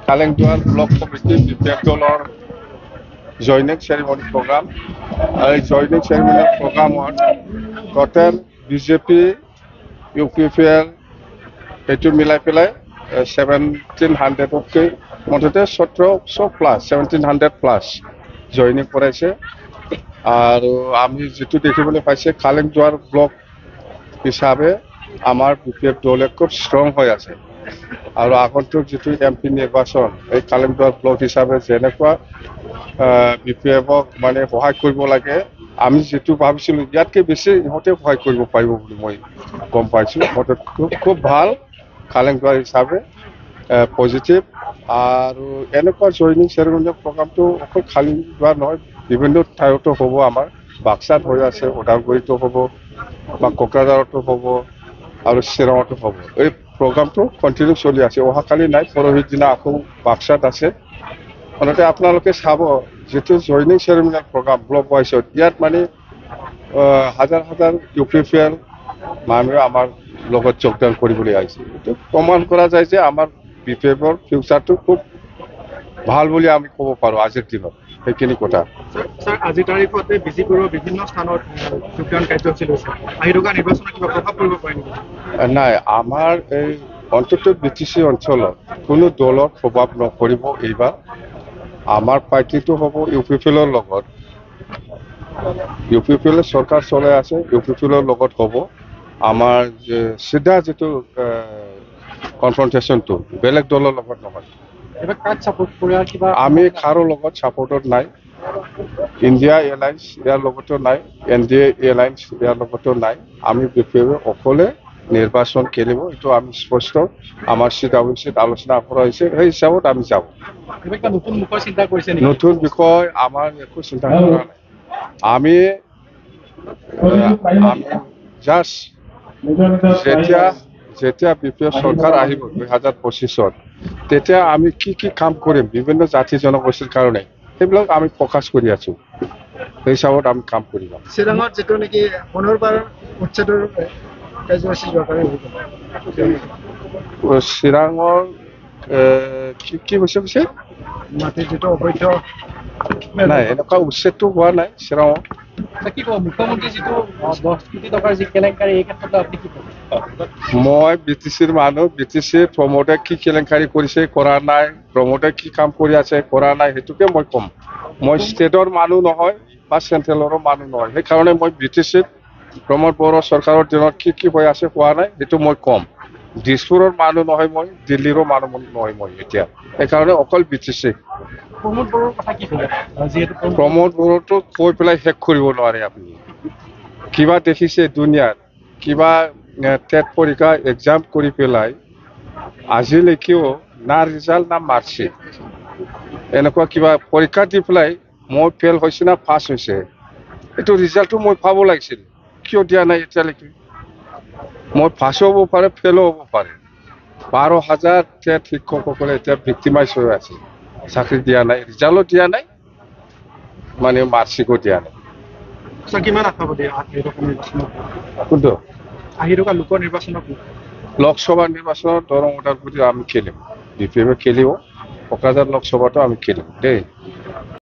কালেংদুৱাৰ block committee BPF দলৰ joining ceremony programme. এই joining ceremony প্ৰগ্ৰামত টোটেল বিজেপি UPPL এইটো মিলাই পেলাই 1700তকৈ মুঠতে 1700 প্লাছ 1700 প্লাছ জইনিং কৰাইছে। আৰু আমি যিটো দেখিবলৈ পাইছে কালেংদুৱাৰ ব্লক হিচাপে আমাৰ বিপিএফ দলে খুব ষ্ট্ৰং হৈ আছে। আৰু আগন্তুক যিটো MP নিৰ্বাচন এই কালেংদুৱাৰ ব্লক হিচাপে যেনেকুৱা বিপিএফক মানে সহায় কৰিব লাগে, আমি যিটো ভাবিছিলোঁ ইয়াতকৈ বেছি ইহঁতে সহায় কৰিব পাৰিব বুলি মই গম পাইছোঁ। খুব ভাল কালেংদুৱাৰ হিচাপে পজিটিভ। আৰু এনেকুৱা জইনিং চেৰিমনি প্ৰগ্ৰামটো অকল কালেংদুৱাৰ নহয়, বিভিন্ন ঠাইতো হ'ব। আমাৰ বাক্সাত হৈ আছে, ওদালগুৰিতো হ'ব বা কোকৰাঝাৰতো হ'ব আৰু চিৰাঙতো হ'ব। এই প্ৰগ্ৰামটো কণ্টিনিউ চলি আছে। অহাকালি নাই, পৰহিৰ দিনা আকৌ বাক্সাত আছে। মুঠতে আপোনালোকে চাব যিটো জইনিং চেৰিমনি প্ৰগ্ৰাম ব্লক ৱাইজত, ইয়াত মানে হাজাৰ হাজাৰ UPPL মানুহে আমাৰ লগত যোগদান কৰিবলৈ আহিছে। এইটো প্ৰমাণ কৰা যায় যে আমাৰ বিপিএফৰ ফিউচাৰটো খুব ভাল বুলি আমি ক'ব পাৰোঁ আজিৰ দিনত। সেইখিনি কথা। স্যাৰ, আজিৰ তাৰিখতে বিজেপিৰ বিভিন্ন স্থানত যোগদান কাৰ্যসূচী লৈছে। আহি থকা নিৰ্বাচনত কিবা প্ৰভাৱ পৰিব পাৰে নেকি? নাই, আমাৰ এই অন্তত BTC অঞ্চলত কোনো দলৰ প্ৰভাৱ নপৰিব এইবাৰ। আমাৰ পাৰ্টিটো হ'ব UPPLৰ লগত। UPPL চৰকাৰ চলাই আছে, UPPLৰ লগত হ'ব। আমাৰ চিধা যিটো কনফ্ৰণ্টেশ্যনটো বেলেগ দলৰ লগত নহয়। আমি কাৰো লগত ছাপোৰ্টত নাই। ইণ্ডিয়া এলায়েন্স ইয়াৰ লগতো নাই, NDA এলায়েন্স ইয়াৰ লগতো নাই। আমি বিপিএফ অকলে নিৰ্বাচন খেলিব, এইটো আমি স্পষ্ট। আমাৰ CWCত আলোচনা কৰা হৈছে, সেই হিচাপত আমি যাব। নতুন বিষয় আমাৰ একো চিন্তা কৰা নাই। আমি জাষ্ট যেতিয়া বিপিএফ চৰকাৰ আহিব 2025-ত, তেতিয়া আমি কি কাম কৰিম বিভিন্ন জাতি জনগোষ্ঠীৰ কাৰণে, সেইবিলাক আমি ফ'কাছ কৰি আছো। সেই হিচাপত আমি কাম কৰিম। চিৰাঙত যিটো নেকি পুনৰবাৰ উচ্ছেদৰ কাৰ্যসূচী চিৰাঙৰ কি হৈছে মাটিৰ যিটো অবৈধ নাই, এনেকুৱা উচ্ছেদটো হোৱা নাই চিৰাঙত। কি ক'ব মুখ্যমন্ত্ৰী যিটো 10 কোটি টকাৰ যি কেলেংকাৰী, এই ক্ষেত্ৰত আপুনি কি ক'ব? মই BTCৰ মানুহ। BTCৰ প্ৰমোদে কি কেলেংকাৰী কৰিছে, কৰা নাই, প্ৰমোদে কি কাম কৰি আছে, কৰা নাই, সেইটোকে মই ক'ম। মই ষ্টেটৰ মানুহ নহয় বা চেণ্ট্ৰেলৰো মানুহ নহয়। সেইকাৰণে মই BTCত প্ৰমোদ বড়ো চৰকাৰৰ দিনত কি হৈ আছে, হোৱা নাই, সেইটো মই ক'ম। দিছপুৰৰ মানুহ নহয় মই, দিল্লীৰো মানুহ নহয় মই এতিয়া। সেইকাৰণে অকল BTC। প্ৰমোদ বড়োৰ কথা কি ক'ব? প্ৰমোদ বড়োটো কৈ পেলাই শেষ কৰিব নোৱাৰে আপুনি। কিবা দেখিছে দুনিয়াত, কিবা টেট পৰীক্ষা এক্সাম কৰি পেলাই আজিলৈকেও না ৰিজাল্ট না মাৰ্কশ্বিট, এনেকুৱা কিবা পৰীক্ষা দি পেলাই মই ফেইল হৈছে না পাছ হৈছে, এইটো ৰিজাল্টটো মই পাব লাগিছিল। কিয় দিয়া নাই এতিয়ালৈকে? মই পাছো হ'ব পাৰে, ফেইলো হ'ব পাৰে। 12,000 টেট শিক্ষকসকলে এতিয়া ভিক্টিমাইজ হৈ আছে। চাকৰি দিয়া নাই, ৰিজাল্টো দিয়া নাই, মানে মাৰ্কশ্বিটো দিয়া নাই। কিমান আশাবাদী আহি থকা নিৰ্বাচনত? কোনটো আহি থকা লোকৰ নিৰ্বাচনত? লোকসভা নিৰ্বাচনত দৰং ওদালগুৰি আমি খেলিম, বিপিএফে খেলিব। কোকৰাঝাৰ লোকসভাটো আমি খেলিম দেই।